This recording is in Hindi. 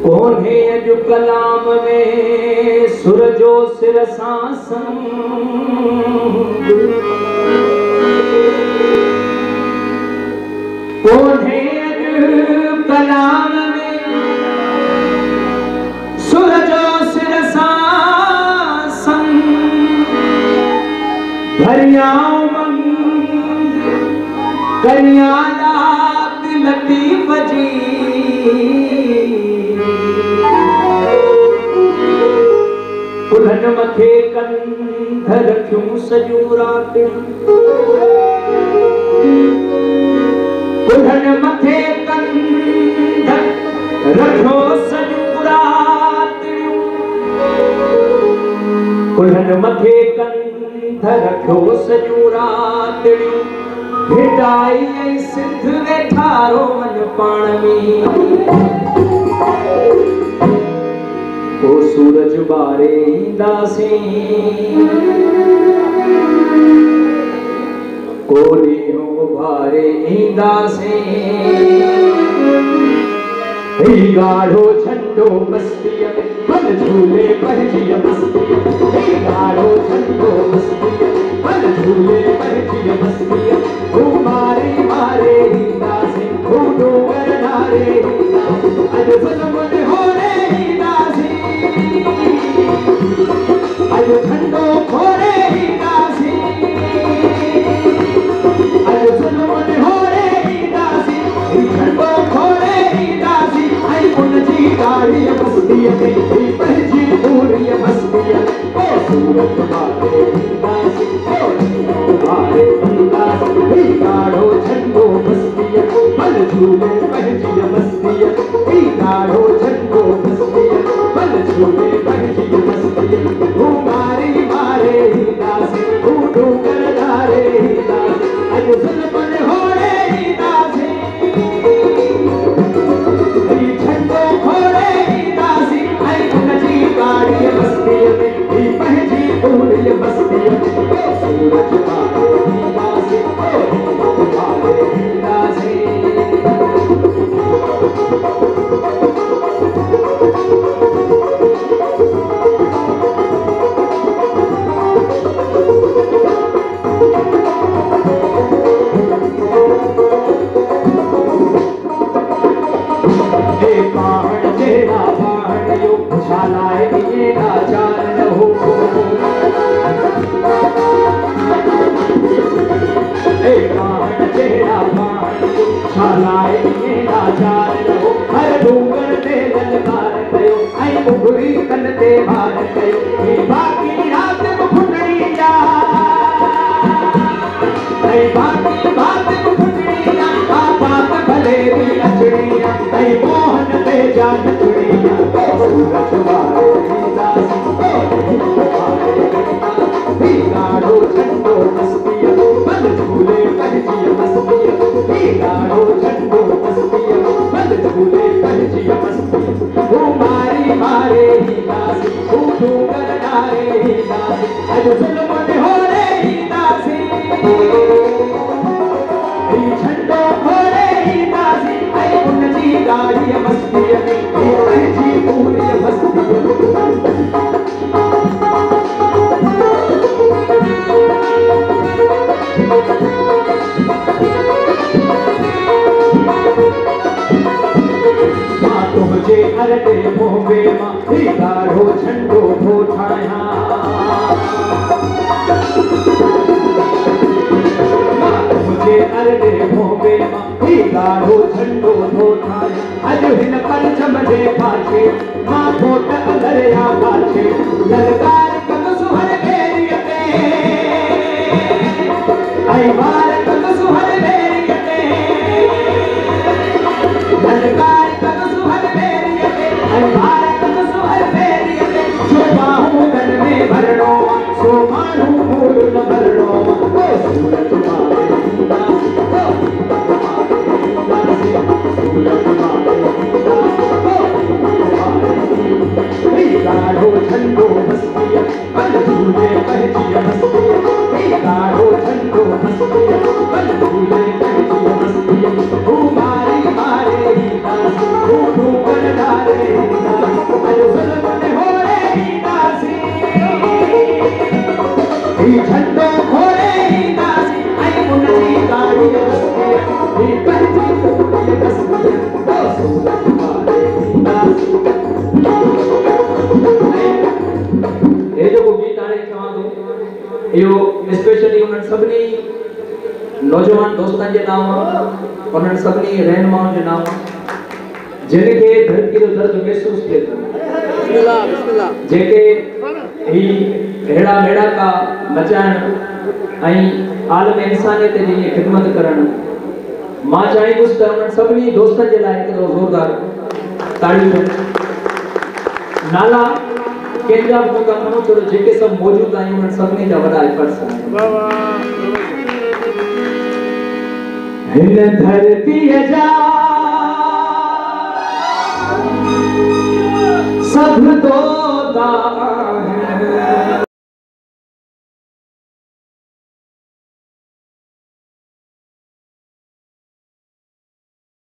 कोन्हे अॼु कलाम में सुर जो सिर सां संग, कोन्हे अॼु कलाम में सुर जो सिर सां संग, भरिया उमंग करिया दिल लतीफ़ जी, कुल्हनि मथे कंध रखियूं सॼियूं रातियूं, कुल्हनि मथे कंध रखियो सॼियूं रातियूं, कुल्हनि मथे कंध रखियो सॼियूं रातियूं, भिटाई ऐं सिंध वेठारो वञ पाण में, ओ सूरज बारे ईंदासीं, को ॾींहुं बारे ईंदासीं, ही गाढ़ो झंडो मस्तीअ में बल झूले पइजी मस्तीअ, ही गाढ़ो झंडो मस्तीअ बल झूले पइजी मस्तीअ, हू मारे मारे ईंदासीं, हू डूंगर नारे ईंदासीं, अॼु ज़ुल्म ने होरे ईंदासीं, अॼु झंडो खोरे ईंदासीं, अॼु ज़ुल्म ने होरे ईंदासीं, झंडो खोरे ईंदासीं, ऐं उनजी ॻाढ़ी मस्तीअ में ही पंहिंजी पूरी मस्तीअ में, ओ सूरत वारे ईंदासीं, ओ वारे ईंदासीं, ही ॻाढ़ो झंडो मस्तीअ बल झूले पंहिंजी मस्तीअ, ही ॻाढ़ो झंडो मस्तीअ बल झूले पंहिंजी मस्तीअ, हू मारे मारे ईंदासीं, हू डूंगर नारे ईंदासीं, अॼु ज़ुल्म ने होरे ईंदासीं, ही झंडो खोरे ईंदासीं, ऐं उनजी ॻाढ़ी मस्तीअ में ही पंहिंजी पूरी मस्तीअ में, ओ सूरज वारे ईंदासीं, ओ वारे ईंदासीं। छालाए दिए नाचार न हो, ए पाण तेरा पाण छालाए दिए नाचार न हो, हर डूंगर ते ललकार कयो, ऐं उगरी कन ते वार कयो, हे बाकी रात में फुटड़ी जा, ऐं बाकी बात में फुटड़ी जा, बात भले भी अचड़ी जा, ऐं मोहन ते जान चुड़ी जा, सूरज वारे ईंदासीं, ओ वारे ईंदासीं, ही गाढ़ो झंडो मस्तीअ बल झूले पंहिंजी मस्तीअ, ही गाढ़ो झंडो मस्तीअ बल झूले पंहिंजी मस्तीअ, हू मारे मारे ईंदासीं, हू डूंगर नारे ईंदासीं, अॼु ज़ुल्म ने होरे ईंदासीं, ही झंडो खोरे ईंदासीं, ऐं उनजी ॻाढ़ी मस्तीअ में ही पंहिंजी पूरी मस्तीअ मां तुंहिंजे अरड़े मोहबे मां ही ॻाढ़ो झंडो थो ठाहियां, मां तुंहिंजे अरड़े मोहबे मां ही ॻाढ़ो झंडो थो ठाहियां, अॼु हिन परचम जे पाछे मां कोट अगरिया पाछे ललकार कन सुहर बेरीअ ते, ऐं वार कन सुहर बेरीअ ते, ललकार कन सुहर बेरीअ ते, ऐं वार कन सुहर बेरीअ ते, जो बाहूं कन में भरणो सो माण्हू मूल न भरणो, ओ सूरज वारे ईंदासीं, ओ वारे ईंदासीं, सूरज वारे ईंदासीं, ही गाढ़ो झंडो मस्तीअ बल झूले पंहिंजी मस्तीअ, ही गाढ़ो झंडो मस्तीअ बल झूले पंहिंजी मस्तीअ, हू मारे मारे ईंदासीं, हू वरदारे अॼु ज़ुल्म ने होड़े ॾींदासीं ही झंडो खोड़े ॾींदासीं ऐं उनजी गाड़ी बस्तीअ ही पंहिंजी पूरी बस्तीअ वो सूरत वारे ॾींदासीं। ये जो गीत हाणे चवां थो इहो स्पेशली उन्हनि सभिनी नौजवान दोस्तनि जे नाम उन्हनि सभिनी रहनुमाउनि जे नाम जिनखे धरती जो दर्द महसूस थिए थो जेके ही अहिड़ा मेड़ा का मचाइण ऐं आलम इंसानियत जी ख़िदमत करणु मां चाहींदुसि त उन्हनि सभिनी दोस्तनि जे लाइ हिकिड़ो ज़ोरदार ताड़ियूं नाला कंहिंजा बि हूंदा खणो छो जेके सभु मौजूदु आहियूं उन्हनि सभिनी जा वॾा एफर्ट्स आहिनि। हिन धरतीअ जा सब तोता